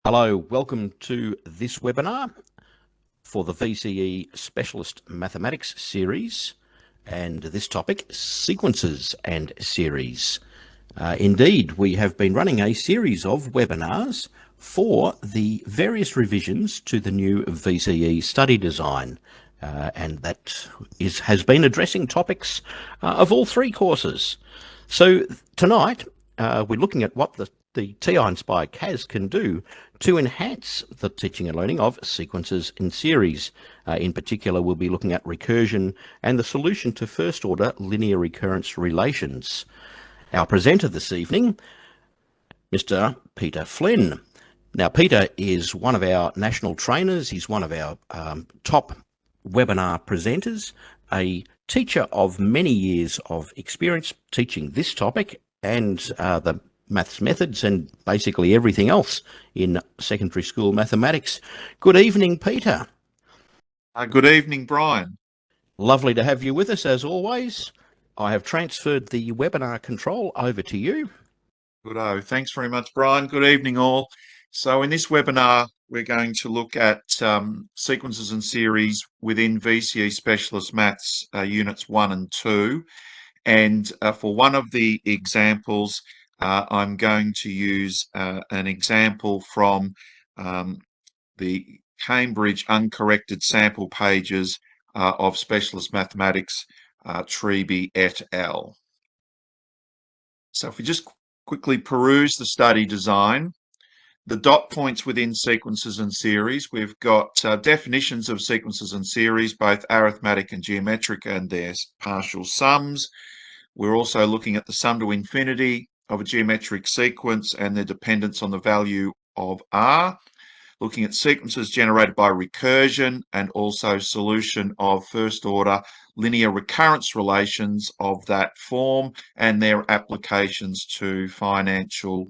Hello, welcome to this webinar for the VCE Specialist Mathematics series, and this topic, sequences and series. Indeed, we have been running a series of webinars for the various revisions to the new VCE study design, and that has been addressing topics of all three courses. So tonight, we're looking at what the TI-Nspire CAS can do to enhance the teaching and learning of sequences in series. In particular, we'll be looking at recursion and the solution to first-order linear recurrence relations. Our presenter this evening, Mr. Peter Flynn. Now, Peter is one of our national trainers. He's one of our top webinar presenters, a teacher of many years of experience teaching this topic and the maths methods and basically everything else in secondary school mathematics. Good evening, Peter. Good evening, Brian. Lovely to have you with us as always. I have transferred the webinar control over to you. Good. Thanks very much, Brian. Good evening, all. So in this webinar, we're going to look at sequences and series within VCE Specialist Maths Units 1 and 2. And for one of the examples, I'm going to use an example from the Cambridge uncorrected sample pages of Specialist Mathematics, Treby et al. So if we just quickly peruse the study design, the dot points within sequences and series, we've got definitions of sequences and series, both arithmetic and geometric, and their partial sums. We're also looking at the sum to infinity of a geometric sequence and their dependence on the value of R, looking at sequences generated by recursion and also solution of first order linear recurrence relations of that form and their applications to financial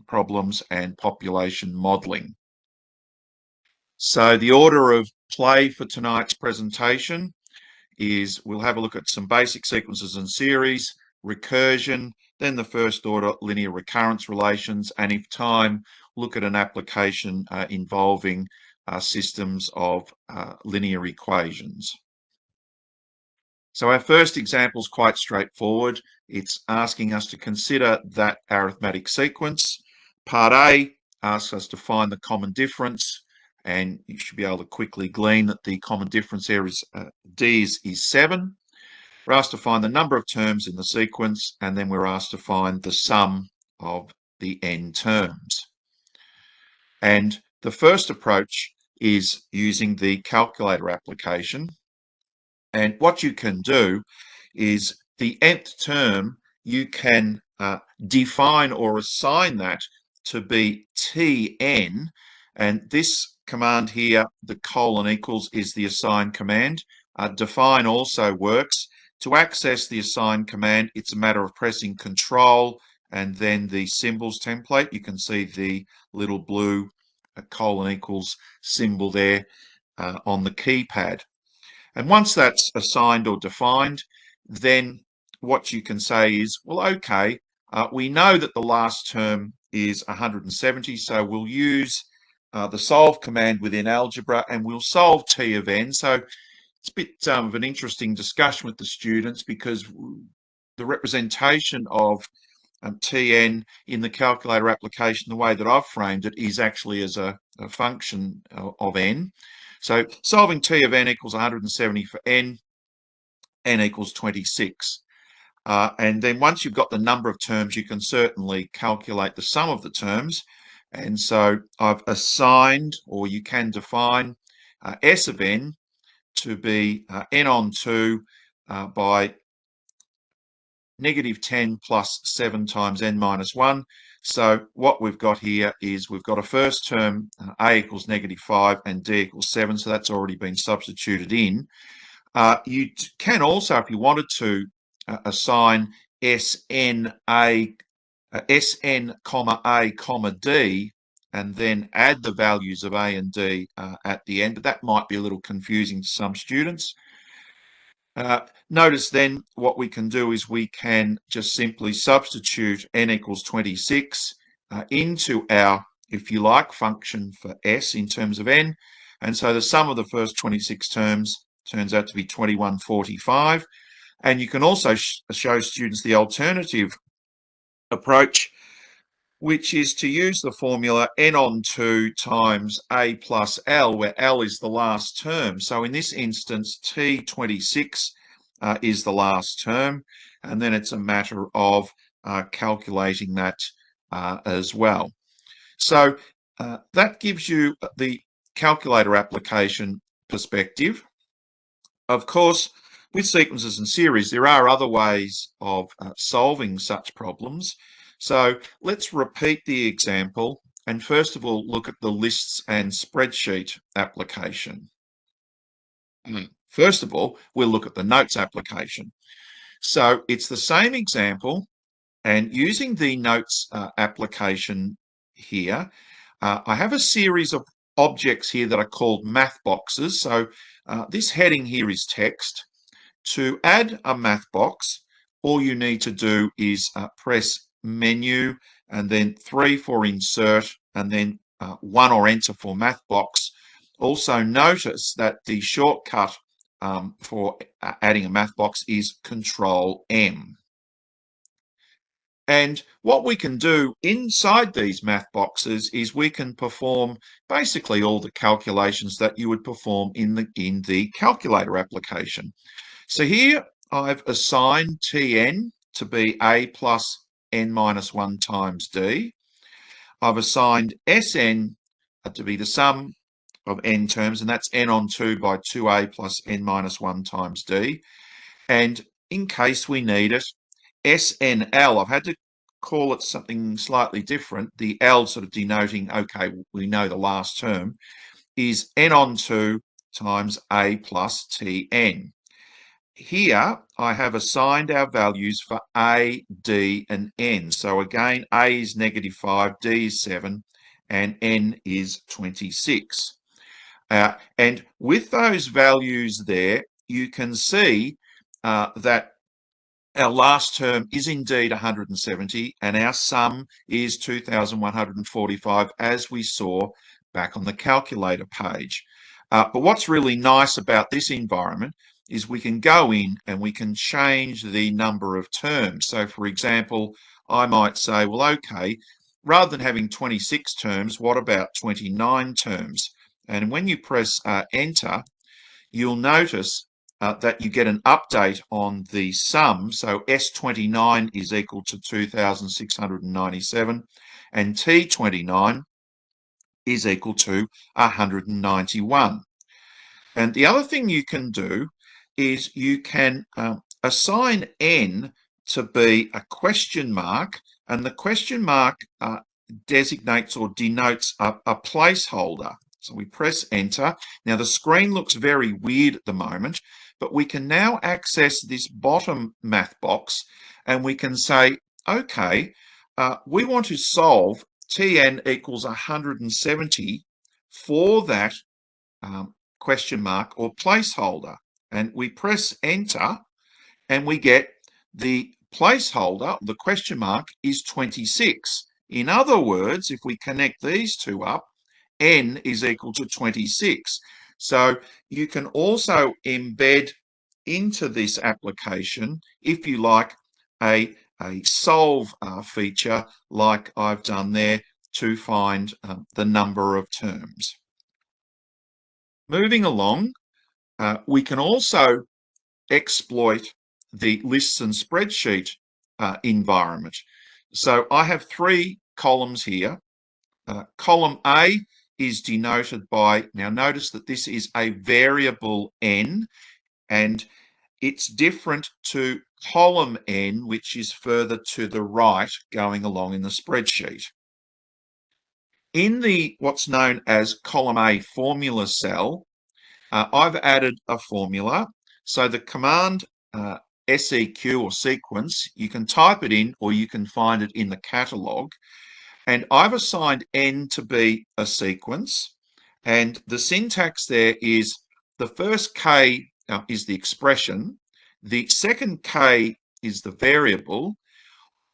problems and population modelling. So the order of play for tonight's presentation is we'll have a look at some basic sequences and series, recursion, then the first order linear recurrence relations, and if time, look at an application involving systems of linear equations. So our first example is quite straightforward. It's asking us to consider that arithmetic sequence. Part A asks us to find the common difference, and you should be able to quickly glean that the common difference there is D is 7. We're asked to find the number of terms in the sequence, and then we're asked to find the sum of the n terms. And the first approach is using the calculator application. And what you can do is the nth term, you can define or assign that to be Tn. And this command here, the colon equals, is the assign command. Define also works. To access the assign command, it's a matter of pressing Control and then the symbols template. You can see the little blue colon equals symbol there on the keypad. And once that's assigned or defined, then what you can say is, well, okay, we know that the last term is 170, so we'll use the solve command within algebra and we'll solve T of n. So it's a bit of an interesting discussion with the students because the representation of Tn in the calculator application, the way that I've framed it, is actually as a function of n. So solving T of n equals 170 for n equals 26. And then once you've got the number of terms, you can certainly calculate the sum of the terms. And so I've assigned, or you can define, S of n to be n on 2 by -10 plus 7 times n minus 1. So what we've got here is we've got a first term, a equals -5 and d equals 7. So that's already been substituted in. You can also, if you wanted to, assign Sn comma a comma d and then add the values of a and d at the end, but that might be a little confusing to some students. Notice then what we can do is we can just simply substitute n equals 26 into our if you like, function for S in terms of n. And so the sum of the first 26 terms turns out to be 2145. And you can also show students the alternative approach, which is to use the formula n on 2 times a plus l, where l is the last term. So in this instance, T26 is the last term, and then it's a matter of calculating that as well. So that gives you the calculator application perspective. Of course, with sequences and series, there are other ways of solving such problems. So let's repeat the example and first of all look at the lists and spreadsheet application. First of all, we'll look at the notes application. So it's the same example, and using the notes application here, I have a series of objects here that are called math boxes. So this heading here is text. To add a math box, all you need to do is press menu and then 3 for insert and then 1 or enter for math box. Also notice that the shortcut for adding a math box is Control M. And what we can do inside these math boxes is we can perform basically all the calculations that you would perform in the calculator application. So here I've assigned Tn to be a plus n minus 1 times d. I've assigned Sn to be the sum of n terms, and that's n on 2 by 2a plus n minus 1 times d. And in case we need it, SNL, I've had to call it something slightly different. The L sort of denoting, okay, we know the last term, is n on 2 times a plus Tn. Here, I have assigned our values for A, D, and N. So again, A is -5, D is 7, and N is 26. And with those values there, you can see that our last term is indeed 170, and our sum is 2,145, as we saw back on the calculator page. But what's really nice about this environment is we can go in and we can change the number of terms. So for example, I might say, well, okay, rather than having 26 terms, what about 29 terms? And when you press enter, you'll notice that you get an update on the sum. So S29 is equal to 2,697 and T29 is equal to 191. And the other thing you can do is you can assign N to be a question mark, and the question mark designates or denotes a placeholder. So we press enter. Now the screen looks very weird at the moment, but we can now access this bottom math box and we can say, okay, we want to solve Tn equals 170 for that question mark or placeholder. And we press enter and we get the placeholder, the question mark, is 26. In other words, if we connect these two up, n is equal to 26. So you can also embed into this application, if you like, a solve feature like I've done there to find the number of terms. Moving along, we can also exploit the lists and spreadsheet environment. So I have 3 columns here. Column A is denoted by, now notice that this is a variable n, and it's different to column n, which is further to the right going along in the spreadsheet. In the what's known as column A formula cell, I've added a formula. So the command SEQ or sequence, you can type it in or you can find it in the catalog. And I've assigned n to be a sequence. And the syntax there is the first k is the expression. The second k is the variable.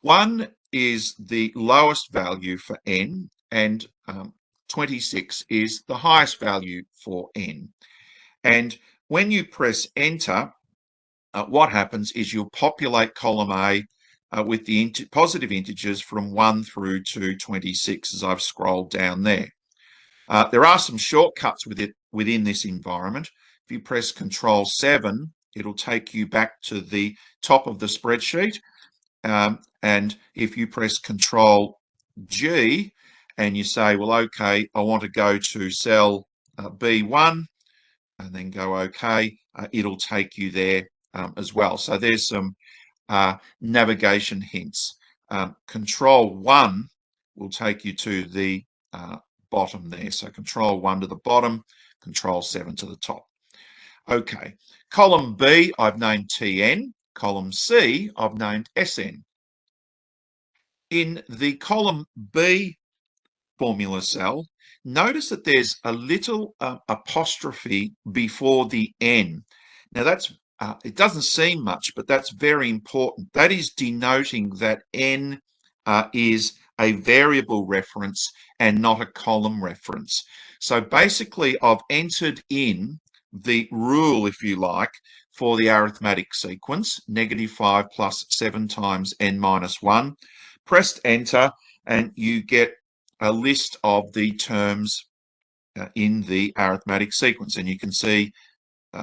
1 is the lowest value for n. And 26 is the highest value for n. And when you press enter, what happens is you'll populate column A with the positive integers from 1 through to 26 as I've scrolled down there. There are some shortcuts within this environment. If you press Control 7, it'll take you back to the top of the spreadsheet. And if you press Control G and you say, well, okay, I want to go to cell B1 and then go OK, it'll take you there as well. So there's some navigation hints. Control 1 will take you to the bottom there. So Control 1 to the bottom, Control 7 to the top. Okay, column B, I've named TN. Column C, I've named SN. In the column B formula cell, notice that there's a little apostrophe before the N. Now that's, it doesn't seem much, but that's very important. That is denoting that N is a variable reference and not a column reference. So basically I've entered in the rule, if you like, for the arithmetic sequence, -5 plus 7 times n minus 1. Pressed enter and you get a list of the terms in the arithmetic sequence, and you can see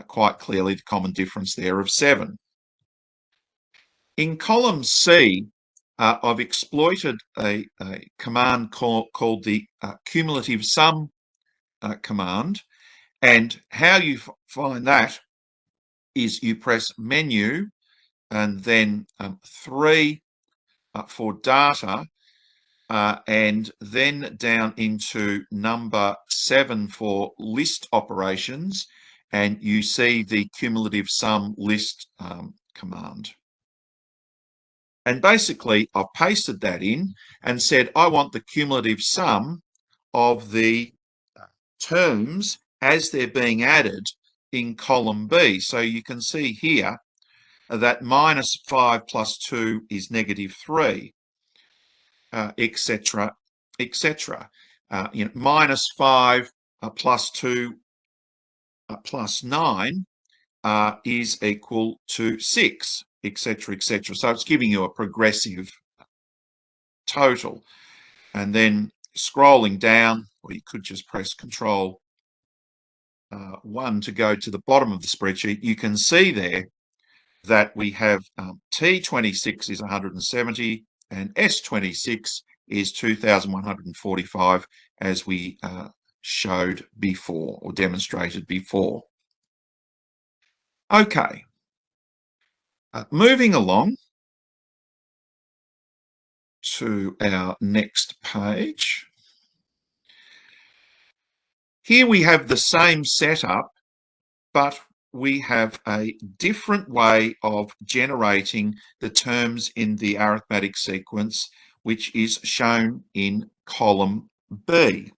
quite clearly the common difference there of 7. In column C, I've exploited a command called the cumulative sum command, and how you find that is you press menu and then 3 for data, and then down into number 7 for list operations, and you see the cumulative sum list command. And basically I've pasted that in and said I want the cumulative sum of the terms as they're being added in column B. So you can see here that -5 plus 2 is -3. Etc., etc. -5 plus 2 plus 9 is equal to 6, etc., etc. So it's giving you a progressive total. And then scrolling down, or you could just press Control 1 to go to the bottom of the spreadsheet, you can see there that we have T26 is 170 and S26 is 2,145, as we showed before or demonstrated before. Okay, moving along to our next page. Here we have the same setup, but we have a different way of generating the terms in the arithmetic sequence, which is shown in column B.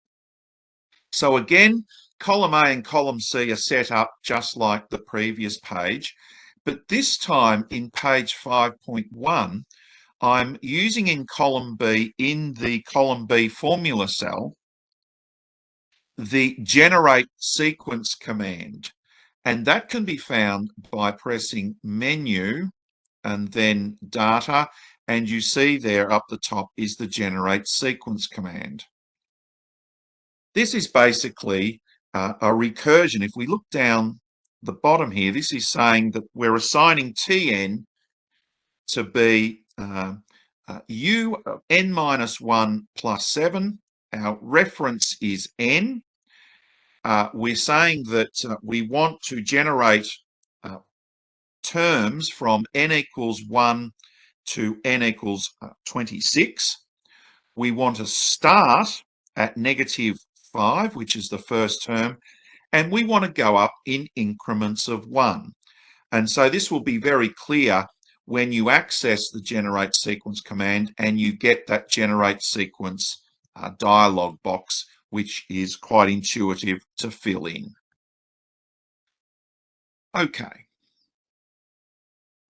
So again, column A and column C are set up just like the previous page, but this time in page 5.1, I'm using in column B, in the column B formula cell, the generate sequence command. And that can be found by pressing menu and then data. And you see there up the top is the generate sequence command. This is basically a recursion. If we look down the bottom here, this is saying that we're assigning Tn to be u n minus 1 plus 7. Our reference is n. We're saying that we want to generate terms from n equals 1 to n equals 26. We want to start at -5, which is the first term, and we want to go up in increments of 1. And so this will be very clear when you access the generate sequence command and you get that generate sequence dialog box, which is quite intuitive to fill in. Okay.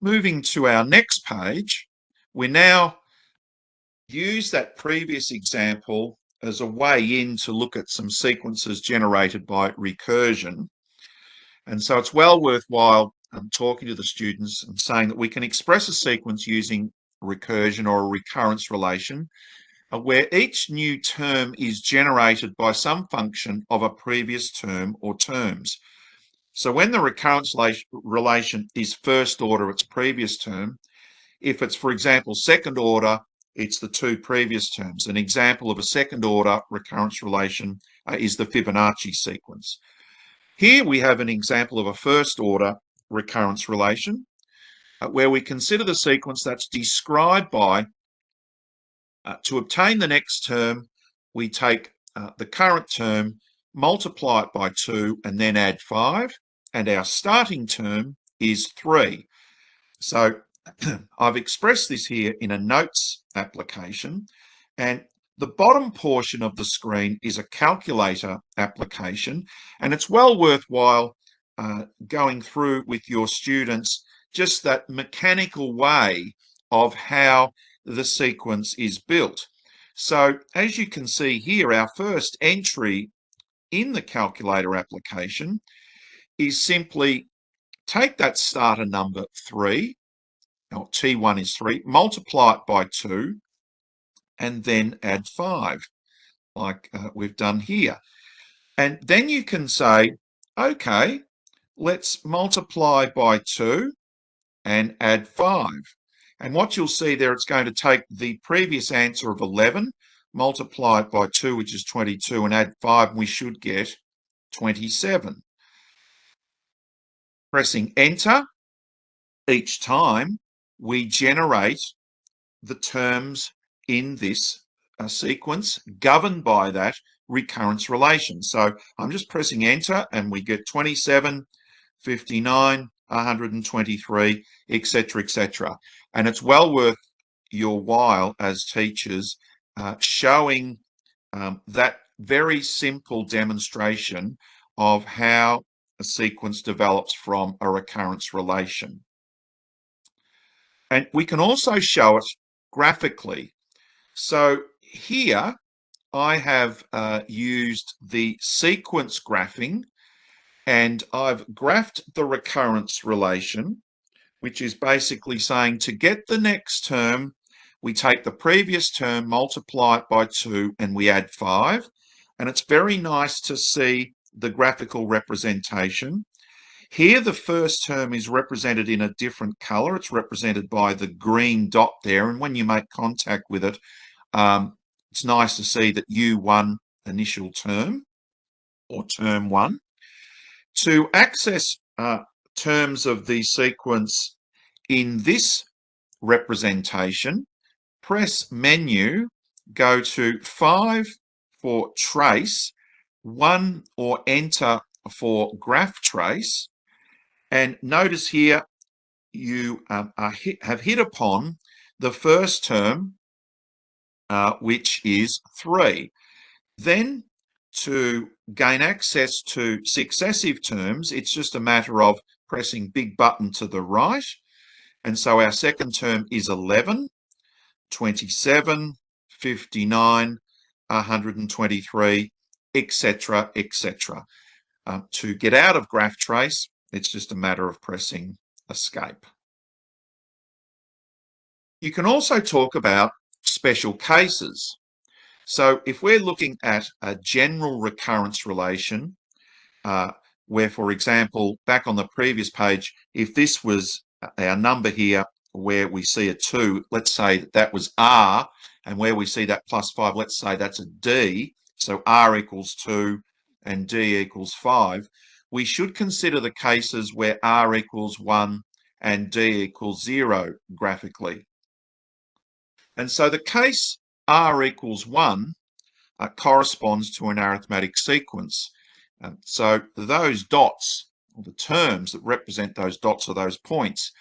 Moving to our next page, we now use that previous example as a way in to look at some sequences generated by recursion. And so it's well worthwhile talking to the students and saying that we can express a sequence using recursion or a recurrence relation, where each new term is generated by some function of a previous term or terms. So when the recurrence relation is first order, it's previous term. If it's, for example, second order, it's the two previous terms. An example of a second order recurrence relation is the Fibonacci sequence. Here we have an example of a first order recurrence relation where we consider the sequence that's described by, to obtain the next term, we take the current term, multiply it by 2, and then add 5. And our starting term is 3. So I've expressed this here in a notes application, and the bottom portion of the screen is a calculator application, and it's well worthwhile going through with your students just that mechanical way of how the sequence is built. So as you can see here, our first entry in the calculator application is simply take that starter number 3, or T1 is 3, multiply it by 2, and then add 5, like we've done here. And then you can say, okay, let's multiply by 2 and add 5. And what you'll see there, it's going to take the previous answer of 11, multiply it by 2, which is 22, and add 5, and we should get 27. Pressing enter each time, we generate the terms in this sequence governed by that recurrence relation. So I'm just pressing enter and we get 27, 59, 123, etc., etc. And it's well worth your while as teachers showing that very simple demonstration of how a sequence develops from a recurrence relation. And we can also show it graphically. So here I have used the sequence graphing, and I've graphed the recurrence relation, which is basically saying to get the next term, we take the previous term, multiply it by 2, and we add 5. And it's very nice to see the graphical representation. Here, the first term is represented in a different color. It's represented by the green dot there. And when you make contact with it, it's nice to see that U1 initial term, or term 1. To access terms of the sequence in this representation, press menu, go to 5 for trace, 1 or enter for graph trace, and notice here you have hit upon the first term, which is 3. Then to gain access to successive terms, it's just a matter of pressing big button to the right. And so our second term is 11, 27, 59, 123, etc., etc. To get out of graph trace, it's just a matter of pressing escape. You can also talk about special cases. So if we're looking at a general recurrence relation, where, for example, back on the previous page, if this was our number here where we see a 2, let's say that was R, and where we see that plus 5, let's say that's a D, so R equals 2 and D equals 5, we should consider the cases where R equals 1 and D equals 0 graphically. And so the case R equals 1 corresponds to an arithmetic sequence. So those dots, or the terms that represent those dots or those points,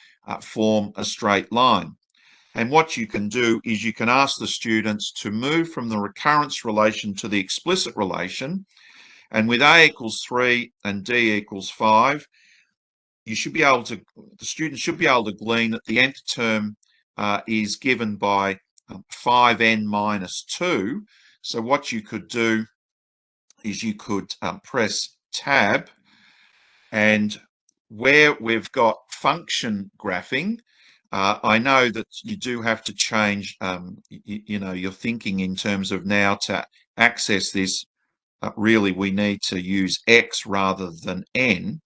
form a straight line. And what you can do is you can ask the students to move from the recurrence relation to the explicit relation. And with A equals 3 and D equals 5, you should be able to, the student should be able to glean that the nth term is given by 5n minus 2. So what you could do is you could press Tab, and where we've got function graphing, I know that you do have to change, your thinking in terms of now to access this. Really, we need to use X rather than N.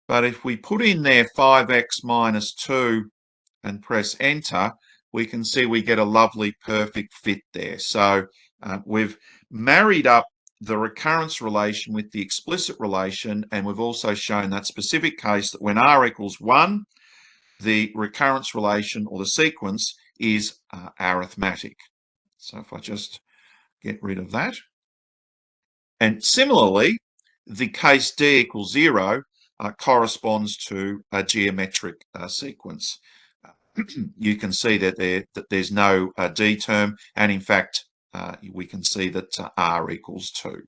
But if we put in there 5X minus 2 and press enter, we can see we get a lovely perfect fit there. So we've married up the recurrence relation with the explicit relation, and we've also shown that specific case that when R equals 1, the recurrence relation or the sequence is arithmetic. So if I just get rid of that. And similarly, the case D equals 0 corresponds to a geometric sequence. You can see that there's no D term, and in fact, we can see that R equals 2.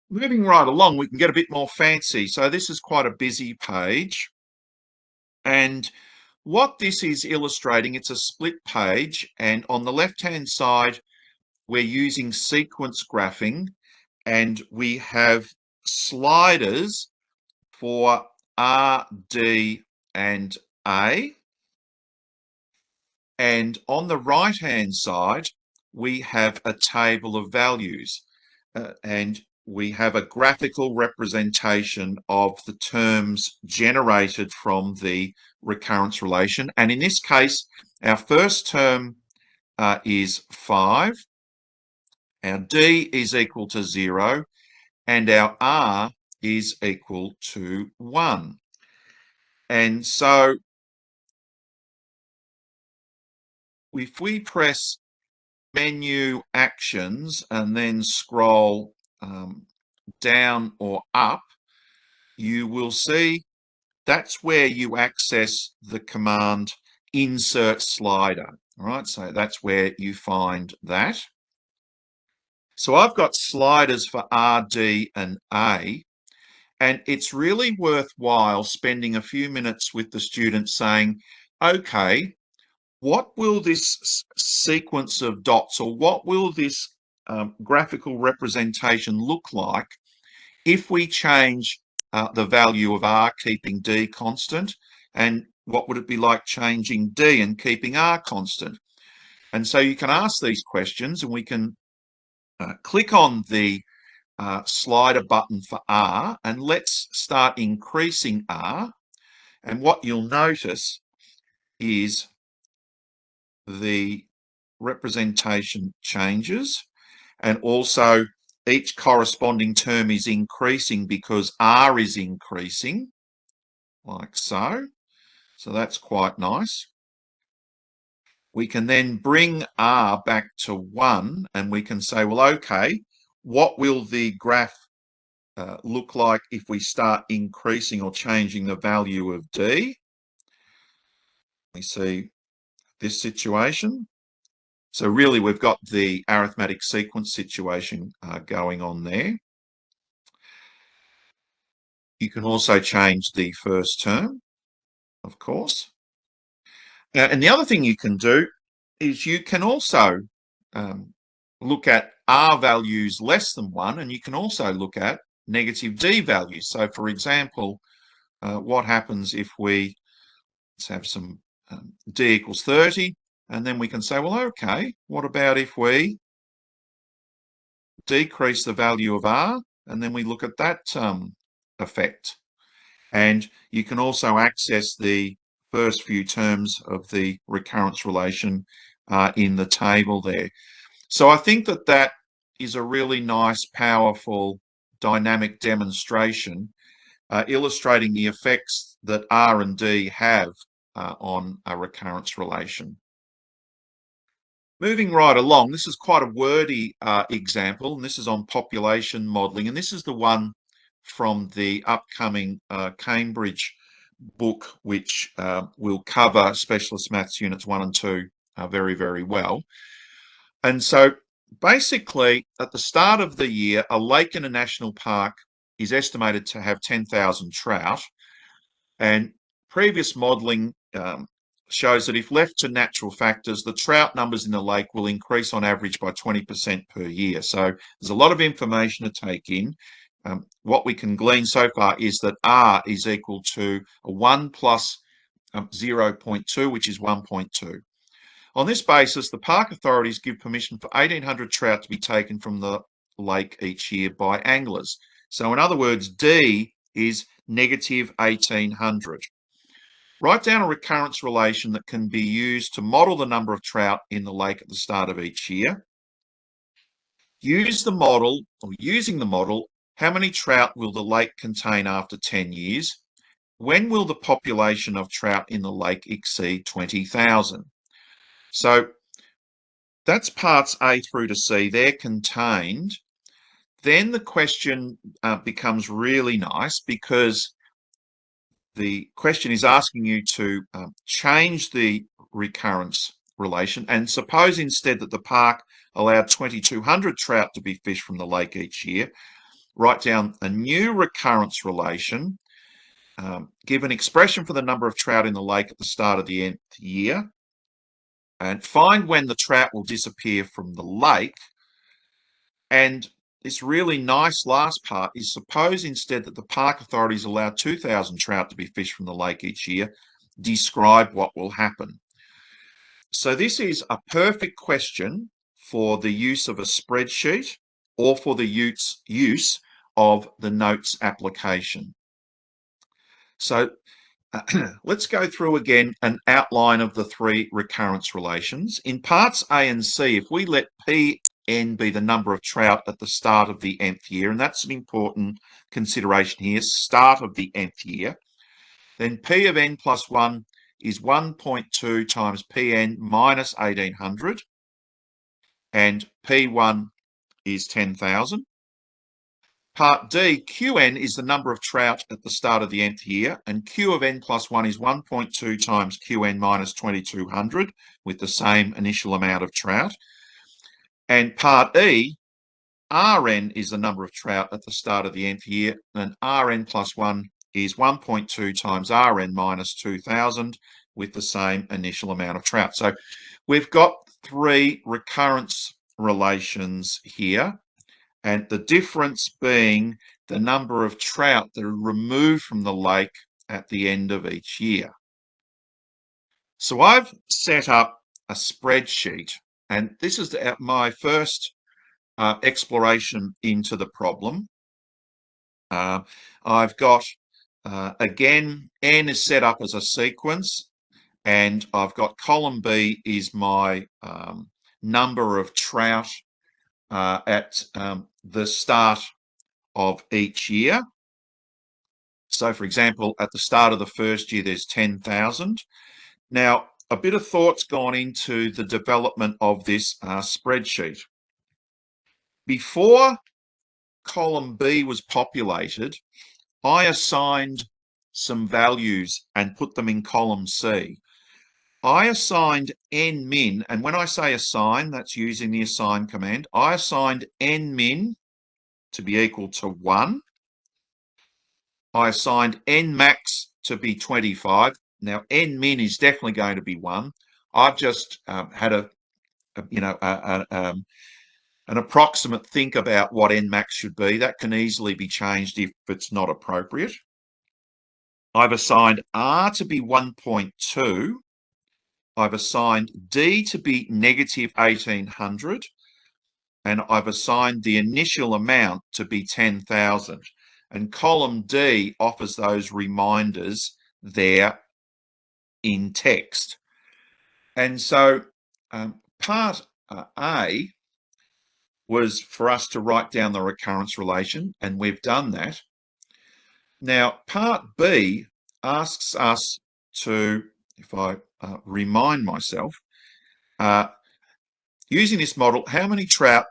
Moving right along, we can get a bit more fancy. So this is quite a busy page. And what this is illustrating, it's a split page, and on the left-hand side, we're using sequence graphing, and we have sliders for R, D, and A. And on the right-hand side, we have a table of values, and we have a graphical representation of the terms generated from the recurrence relation. And in this case, our first term is 5, our D is equal to 0, and our R is equal to 1. And so if we press menu actions and then scroll down or up, you will see that's where you access the command insert slider. All right, so that's where you find that. So I've got sliders for R, D, and A, and it's really worthwhile spending a few minutes with the student saying, okay, what will this sequence of dots, or what will this graphical representation look like if we change the value of R, keeping D constant? And what would it be like changing D and keeping R constant? And so you can ask these questions, and we can click on the slider button for R, and let's start increasing R. And what you'll notice is the representation changes, and also each corresponding term is increasing because R is increasing, like so. So that's quite nice. We can then bring R back to 1, and we can say, well, okay, what will the graph look like if we start increasing or changing the value of D? We see this situation. So really, we've got the arithmetic sequence situation going on there. You can also change the first term, of course. And the other thing you can do is you can also look at R values less than 1, and you can also look at negative D values. So for example, what happens if let's have some D equals 30, and then we can say, well, okay, what about if we decrease the value of R, and then we look at that effect? And you can also access the first few terms of the recurrence relation in the table there. So I think that that is a really nice, powerful, dynamic demonstration illustrating the effects that R and D have on a recurrence relation. Moving right along, this is quite a wordy example, and this is on population modelling, and this is the one from the upcoming Cambridge book, which will cover Specialist Maths Units 1 and 2 very, very well. And so basically, at the start of the year, a lake in a national park is estimated to have 10,000 trout, and previous modelling shows that if left to natural factors, the trout numbers in the lake will increase on average by 20% per year. So there's a lot of information to take in. What we can glean so far is that R is equal to a 1 plus 0.2, which is 1.2. On this basis, the park authorities give permission for 1,800 trout to be taken from the lake each year by anglers. So in other words, D is negative 1,800. Write down a recurrence relation that can be used to model the number of trout in the lake at the start of each year. Use the model, or using the model, how many trout will the lake contain after 10 years? When will the population of trout in the lake exceed 20,000? So that's parts A through to C. They're contained. Then the question becomes really nice, because the question is asking you to change the recurrence relation, and suppose instead that the park allowed 2,200 trout to be fished from the lake each year. Write down a new recurrence relation, give an expression for the number of trout in the lake at the start of the nth year, and find when the trout will disappear from the lake. And this really nice last part is, suppose instead that the park authorities allow 2,000 trout to be fished from the lake each year, describe what will happen. So this is a perfect question for the use of a spreadsheet or for the use of the notes application. So let's go through again an outline of the three recurrence relations. In parts A and C, if we let Pn be the number of trout at the start of the nth year, and that's an important consideration here, start of the nth year, then P of n plus 1 is 1.2 times Pn minus 1,800, and P1 is 10,000. Part D, Qn is the number of trout at the start of the nth year, and Q of n plus 1 is 1.2 times Qn minus 2,200, with the same initial amount of trout. And part E, Rn is the number of trout at the start of the nth year, and Rn plus 1 is 1.2 times Rn minus 2,000, with the same initial amount of trout. So we've got three recurrence relations here, and the difference being the number of trout that are removed from the lake at the end of each year. So I've set up a spreadsheet, and this is my first exploration into the problem. I've got, again, N is set up as a sequence, and I've got column B is my number of trout at the start of each year. So, for example, at the start of the first year, there's 10,000. Now, a bit of thought's gone into the development of this spreadsheet. Before column B was populated, I assigned some values and put them in column C. I assigned n min, and when I say assign, that's using the assign command. I assigned n min to be equal to 1. I assigned n max to be 25. Now, n min is definitely going to be 1. I've just had an approximate think about what n max should be. That can easily be changed if it's not appropriate. I've assigned R to be 1.2. I've assigned D to be negative 1,800. And I've assigned the initial amount to be 10,000. And column D offers those reminders there in text. And so part A was for us to write down the recurrence relation, and we've done that. Now, part B asks us to, if I remind myself, using this model, how many trout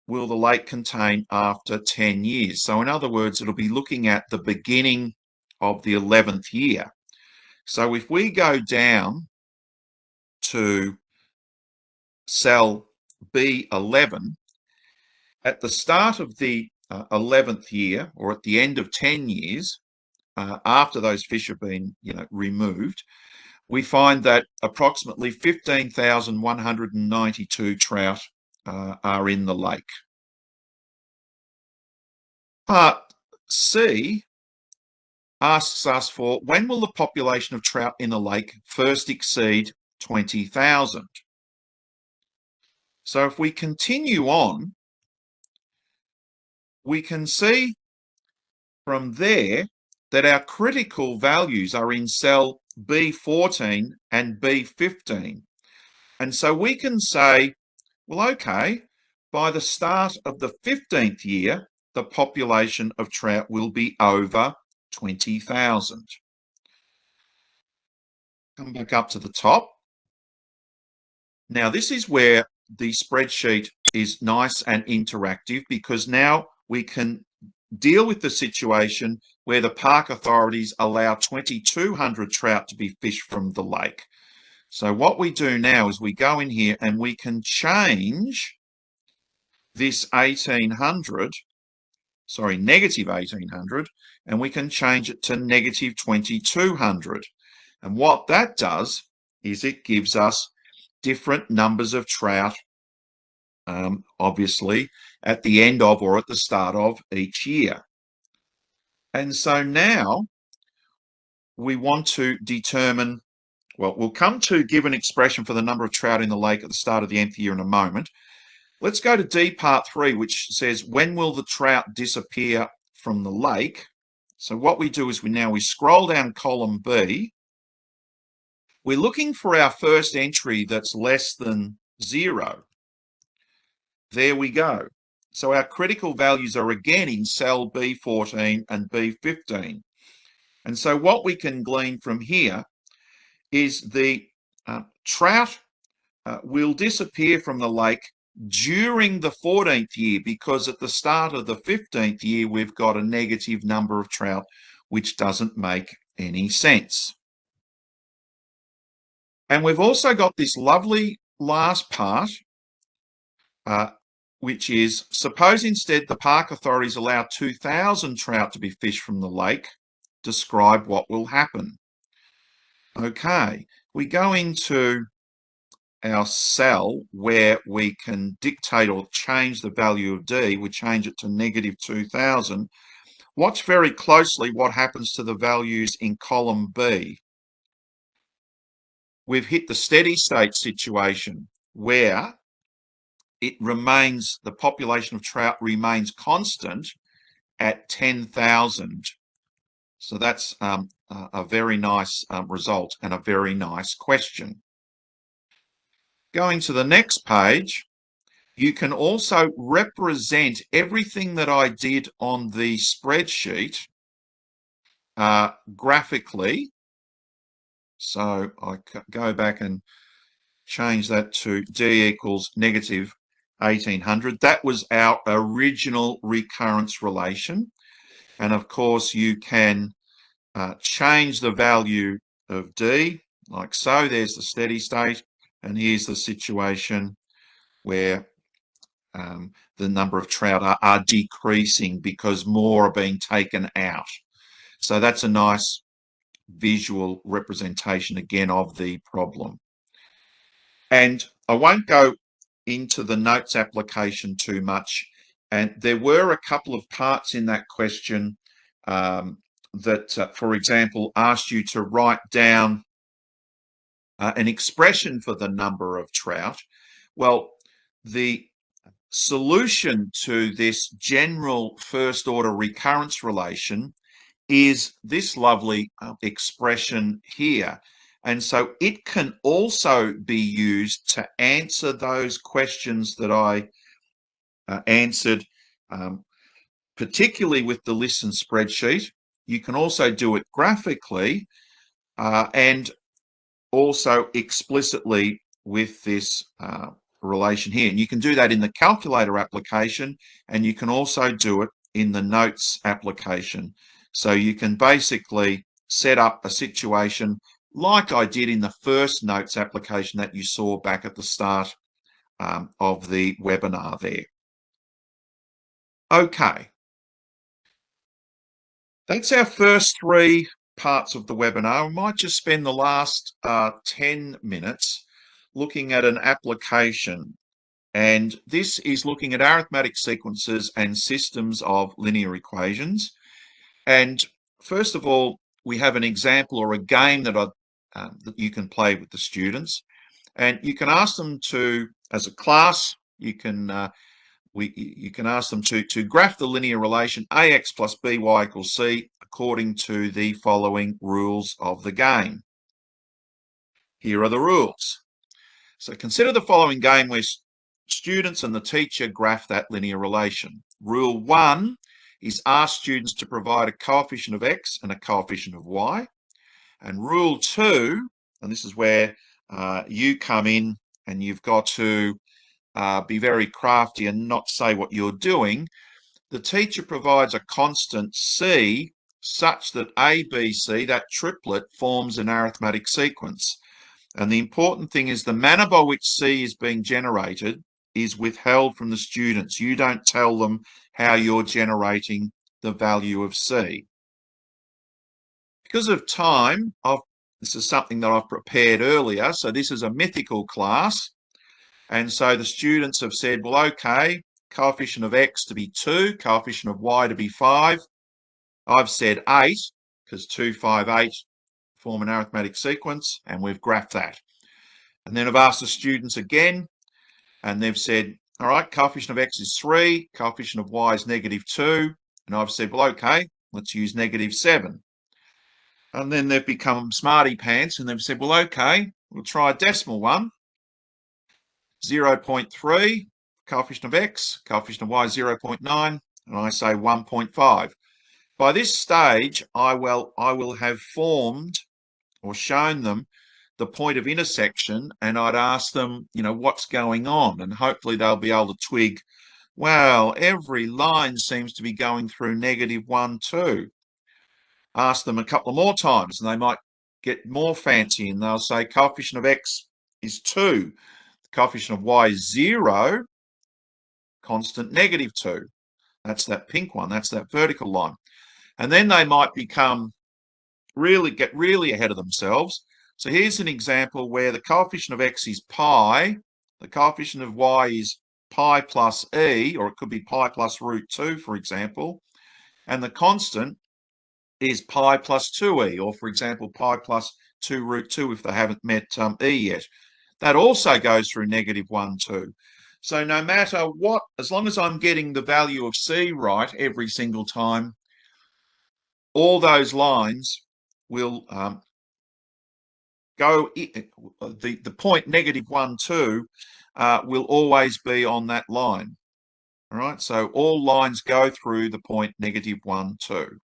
will the lake contain after 10 years? So in other words, it'll be looking at the beginning of the 11th year. So if we go down to cell B11, at the start of the 11th year, or at the end of 10 years, after those fish have been removed, we find that approximately 15,192 trout are in the lake. Part C asks us for when will the population of trout in the lake first exceed 20,000? So if we continue on, we can see from there that our critical values are in cell B14 and B15. And so we can say, well, okay, by the start of the 15th year, the population of trout will be over 20,000. Come back up to the top. Now, this is where the spreadsheet is nice and interactive, because now we can deal with the situation where the park authorities allow 2,200 trout to be fished from the lake. So what we do now is we go in here and we can change this negative 1,800, and we can change it to negative 2,200. And what that does is it gives us different numbers of trout, obviously, at the end of or at the start of each year. And so now we want to determine, well, we'll come to give an expression for the number of trout in the lake at the start of the nth year in a moment. Let's go to D part 3, which says, when will the trout disappear from the lake? So what we do is we scroll down column B. We're looking for our first entry that's less than 0. There we go. So our critical values are again in cell B14 and B15. And so what we can glean from here is the trout will disappear from the lake during the 14th year, because at the start of the 15th year, we've got a negative number of trout, which doesn't make any sense. And we've also got this lovely last part, which is, suppose instead the park authorities allow 2,000 trout to be fished from the lake, describe what will happen. Okay, we go into our cell where we can dictate or change the value of D. We change it to negative 2,000. Watch very closely what happens to the values in column B. We've hit the steady state situation where it remains, the population of trout remains constant at 10,000. So that's a very nice result and a very nice question. Going to the next page, you can also represent everything that I did on the spreadsheet graphically. So I go back and change that to D equals negative 1,800. That was our original recurrence relation. And of course, you can change the value of D like so. There's the steady state. And here's the situation where the number of trout are decreasing because more are being taken out. So that's a nice visual representation again of the problem. And I won't go into the notes application too much. And there were a couple of parts in that question that, for example, asked you to write down an expression for the number of trout. Well, the solution to this general first order recurrence relation is this lovely expression here. And so it can also be used to answer those questions that I answered, particularly with the listen spreadsheet. You can also do it graphically and also explicitly with this relation here. And you can do that in the calculator application, and you can also do it in the notes application. So you can basically set up a situation like I did in the first notes application that you saw back at the start of the webinar there. Okay. That's our first 3 parts of the webinar, we might just spend the last 10 minutes looking at an application. And this is looking at arithmetic sequences and systems of linear equations. And first of all, we have an example or a game that that you can play with the students. And you can ask them to, as a class, you can ask them to graph the linear relation ax plus by equals c according to the following rules of the game. Here are the rules. So consider the following game where students and the teacher graph that linear relation. Rule 1 is ask students to provide a coefficient of x and a coefficient of y. And rule 2, and this is where you come in and you've got to be very crafty and not say what you're doing. The teacher provides a constant c such that a, b, c, that triplet, forms an arithmetic sequence. And the important thing is the manner by which c is being generated is withheld from the students. You don't tell them how you're generating the value of c. Because of time, this is something that I've prepared earlier. So this is a mythical class. And so the students have said, well, okay, coefficient of x to be 2, coefficient of y to be 5. I've said 8, because 2, 5, 8 form an arithmetic sequence, and we've graphed that. And then I've asked the students again, and they've said, all right, coefficient of x is 3, coefficient of y is -2. And I've said, well, okay, let's use -7. And then they've become smarty pants and they've said, well, okay, we'll try a decimal one. 0.3, coefficient of x, coefficient of y is 0.9, and I say 1.5. By this stage, I will have formed or shown them the point of intersection, and I'd ask them, what's going on? And hopefully they'll be able to twig, well, every line seems to be going through -1, 2. Ask them a couple more times and they might get more fancy and they'll say coefficient of x is 2, the coefficient of y is 0, constant -2. That's that pink one, that's that vertical line. And then they might get really ahead of themselves. So here's an example where the coefficient of x is pi, the coefficient of y is pi plus e, or it could be pi plus √2, for example, and the constant is pi plus 2e, or for example, pi plus 2 √2 if they haven't met e yet. That also goes through -1, 2. So no matter what, as long as I'm getting the value of c right every single time, all those lines will go, the point -1, 2 will always be on that line. All right, so all lines go through the point -1, 2.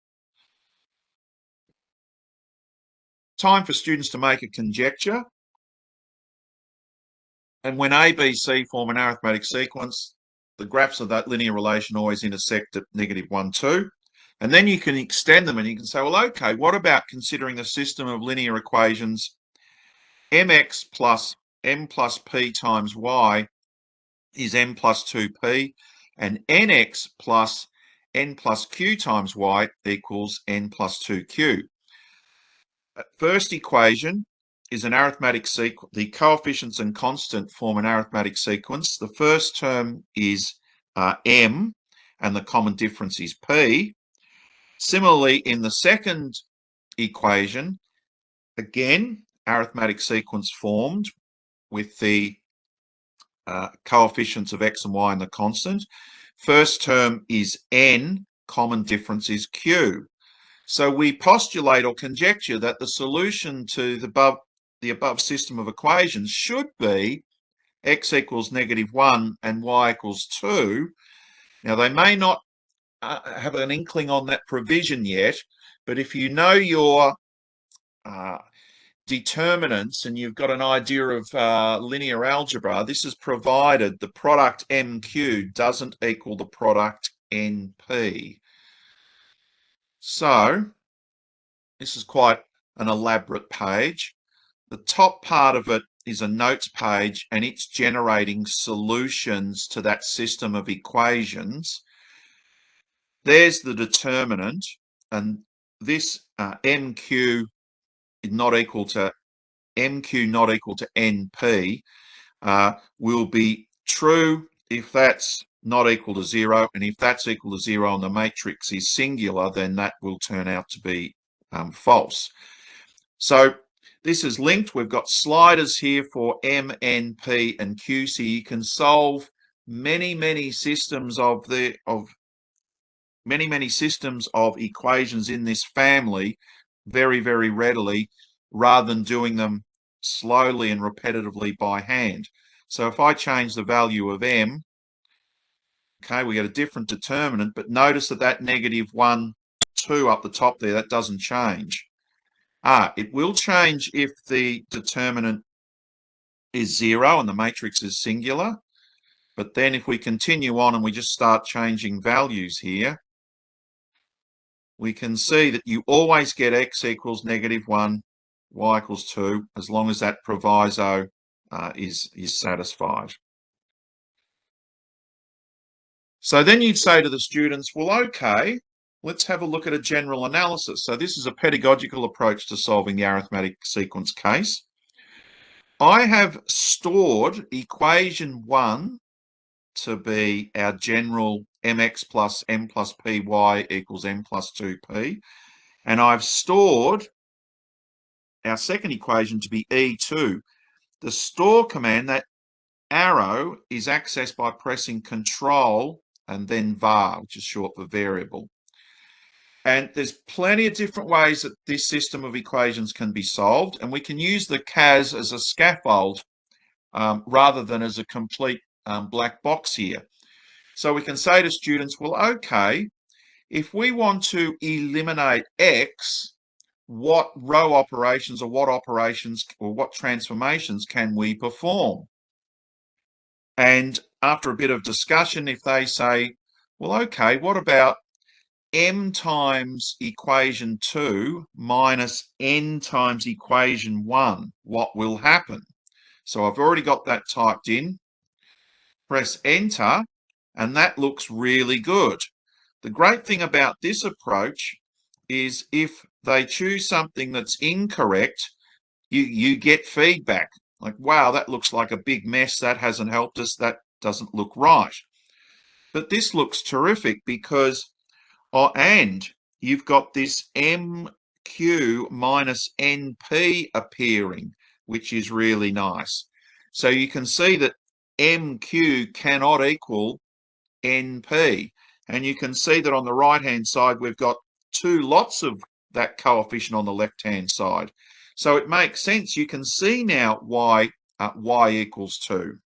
Time for students to make a conjecture. And when A, B, C form an arithmetic sequence, the graphs of that linear relation always intersect at -1, 2. And then you can extend them and you can say, well, okay, what about considering the system of linear equations mx plus m plus p times y is m plus 2p, and nx plus n plus q times y equals n plus 2q. First equation is an arithmetic sequence. The coefficients and constant form an arithmetic sequence. The first term is m, and the common difference is p. Similarly, in the second equation, again, arithmetic sequence formed with the coefficients of x and y and the constant. First term is n, common difference is q. So we postulate or conjecture that the solution to the above system of equations should be x equals -1 and y equals 2. Now, they may not have an inkling on that provision yet, but if you know your determinants and you've got an idea of linear algebra, this is provided the product MQ doesn't equal the product NP. So this is quite an elaborate page. The top part of it is a notes page and it's generating solutions to that system of equations. There's the determinant, and this MQ not equal to NP will be true if that's not equal to 0, and if that's equal to 0 and the matrix is singular, then that will turn out to be false. So this is linked. We've got sliders here for M, N, P, and Q, so you can solve many systems of equations in this family very readily, rather than doing them slowly and repetitively by hand. So if I change the value of M, okay, we get a different determinant, but notice that -1, 2 up the top there, that doesn't change. It will change if the determinant is 0 and the matrix is singular. But then if we continue on and we just start changing values here, we can see that you always get x equals -1, y equals 2, as long as that proviso is satisfied. So then you'd say to the students, well, okay, let's have a look at a general analysis. So this is a pedagogical approach to solving the arithmetic sequence case. I have stored equation 1 to be our general mx plus m plus py equals m plus 2p. And I've stored our second equation to be E2. The store command, that arrow, is accessed by pressing Control and then var, which is short for variable. And there's plenty of different ways that this system of equations can be solved, and we can use the CAS as a scaffold rather than as a complete black box here. So we can say to students, well, okay, if we want to eliminate x, what row operations or what operations or what transformations can we perform? And after a bit of discussion, if they say, well, okay, what about m times equation 2 minus n times equation 1, what will happen? So I've already got that typed in. Press enter, and that looks really good. The great thing about this approach is if they choose something that's incorrect, you get feedback. Like, wow, that looks like a big mess. That hasn't helped us. That doesn't look right. But this looks terrific because, and you've got this MQ minus NP appearing, which is really nice. So you can see that MQ cannot equal NP. And you can see that on the right-hand side, we've got 2 lots of that coefficient on the left-hand side. So it makes sense. You can see now why y equals 2.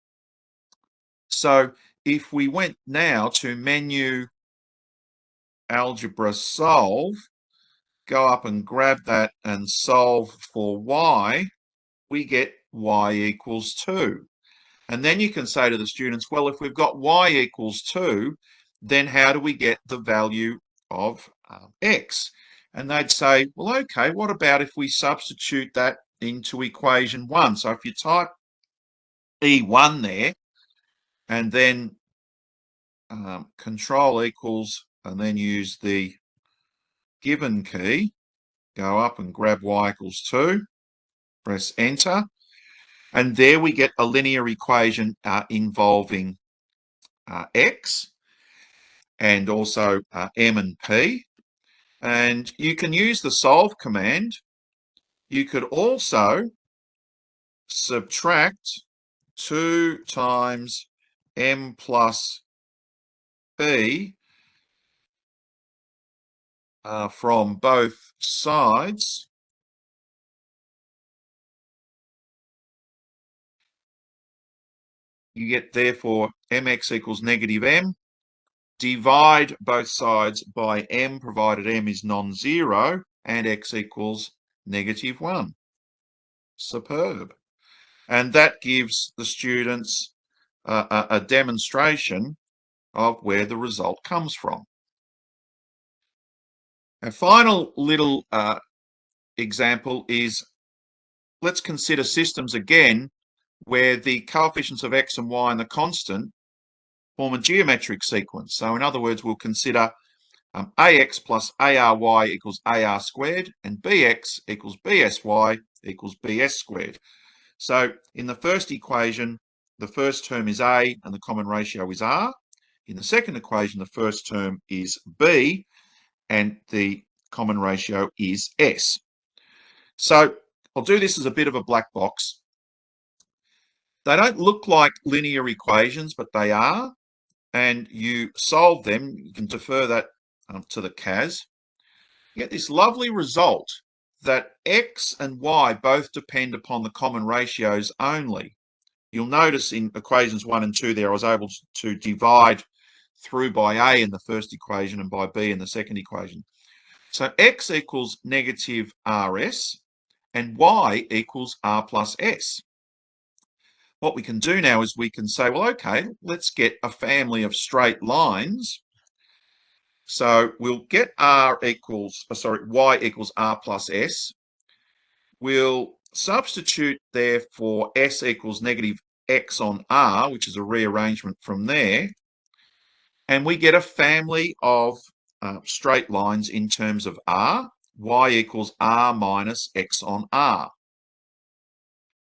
So if we went now to menu, algebra, solve, go up and grab that and solve for y, we get y equals 2. And then you can say to the students, well, if we've got y equals 2, then how do we get the value of x? And they'd say, well, okay, what about if we substitute that into equation 1? So if you type E1 there and then Control equals, and then use the given key, go up and grab y equals 2, press enter, and there we get a linear equation involving x and also m and p. And you can use the solve command. You could also subtract 2 times m plus p from both sides. You get therefore mx equals -m. Divide both sides by m, provided m is non-zero, and x equals -1. Superb. And that gives the students a demonstration of where the result comes from. A final little example is, let's consider systems again where the coefficients of x and y and the constant form a geometric sequence. So in other words, we'll consider AX plus ARY equals AR squared, and BX equals BSY equals BS squared. So in the first equation, the first term is A and the common ratio is R. In the second equation, the first term is B and the common ratio is S. So I'll do this as a bit of a black box. They don't look like linear equations, but they are. And you solve them, you can defer that to the CAS. You get this lovely result that X and Y both depend upon the common ratios only. You'll notice in equations 1 and 2 there, I was able to divide through by A in the first equation and by B in the second equation. So X equals negative RS and Y equals R plus S. What we can do now is we can say, well, okay, let's get a family of straight lines. So we'll get Y equals R plus S. We'll substitute there for S equals negative X on R, which is a rearrangement from there. And we get a family of straight lines in terms of R. Y equals R minus X on R.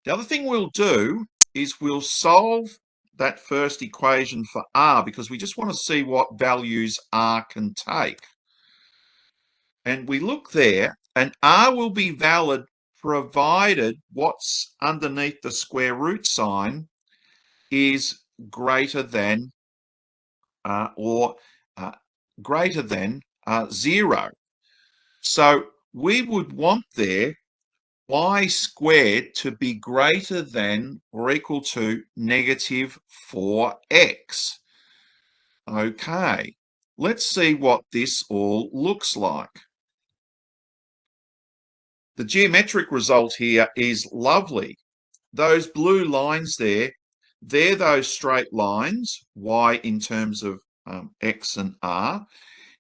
The other thing we'll do is we'll solve that first equation for R because we just want to see what values R can take. And we look there, and R will be valid provided what's underneath the square root sign is greater than greater than 0. So we would want there y squared to be greater than or equal to negative 4x. Okay, let's see what this all looks like. The geometric result here is lovely. Those blue lines there, they're those straight lines, y in terms of x and r.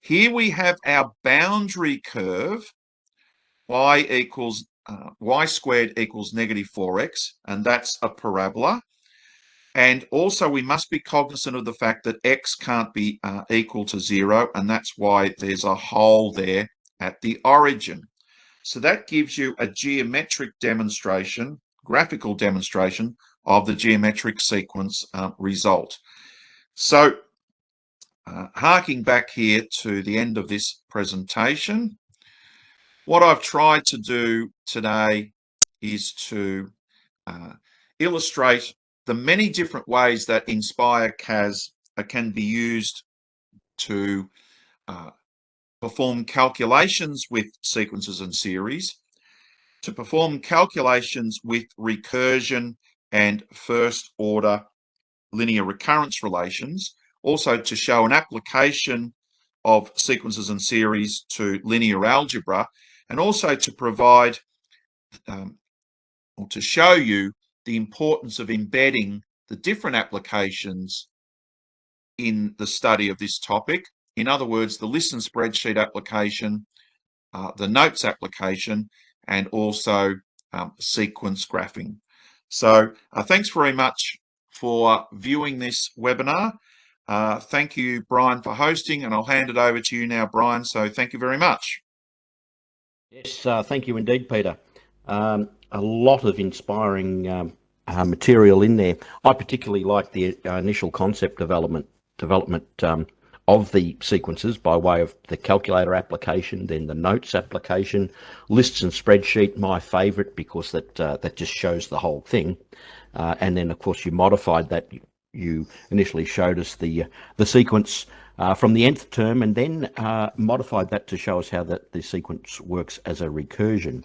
Here we have our boundary curve, y squared equals negative 4x, and that's a parabola. And also we must be cognizant of the fact that x can't be equal to 0, and that's why there's a hole there at the origin. So that gives you a geometric demonstration, graphical demonstration of the geometric sequence result. So harking back here to the end of this presentation, what I've tried to do today is to illustrate the many different ways that Nspire CAS can be used to perform calculations with sequences and series, to perform calculations with recursion and first order linear recurrence relations, also to show an application of sequences and series to linear algebra, and also to provide or to show you the importance of embedding the different applications in the study of this topic. In other words, the list and spreadsheet application, the notes application, and also sequence graphing. So thanks very much for viewing this webinar. Thank you, Brian, for hosting, and I'll hand it over to you now, Brian. So thank you very much. Yes, thank you indeed, Peter. A lot of inspiring material in there. I particularly like the initial concept development of the sequences by way of the calculator application, then the notes application, lists and spreadsheet, my favourite because that just shows the whole thing. And then, of course, you modified that. You initially showed us the sequence from the nth term, and then modified that to show us how the sequence works as a recursion.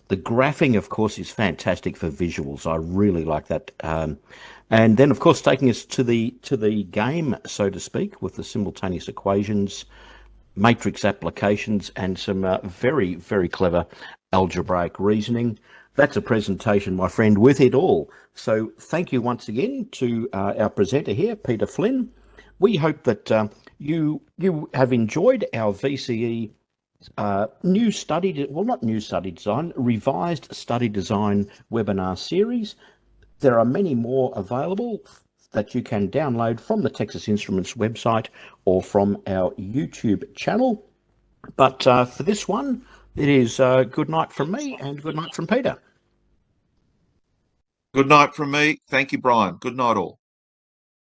The graphing, of course, is fantastic for visuals. I really like that. And then, of course, taking us to the game, so to speak, with the simultaneous equations, matrix applications, and some very, very clever algebraic reasoning. That's a presentation, my friend, with it all. So thank you once again to our presenter here, Peter Flynn. We hope that you have enjoyed our VCE revised study design webinar series. There are many more available that you can download from the Texas Instruments website or from our YouTube channel. But for this one, it is good night from me and good night from Peter. Good night from me. Thank you, Brian. Good night all.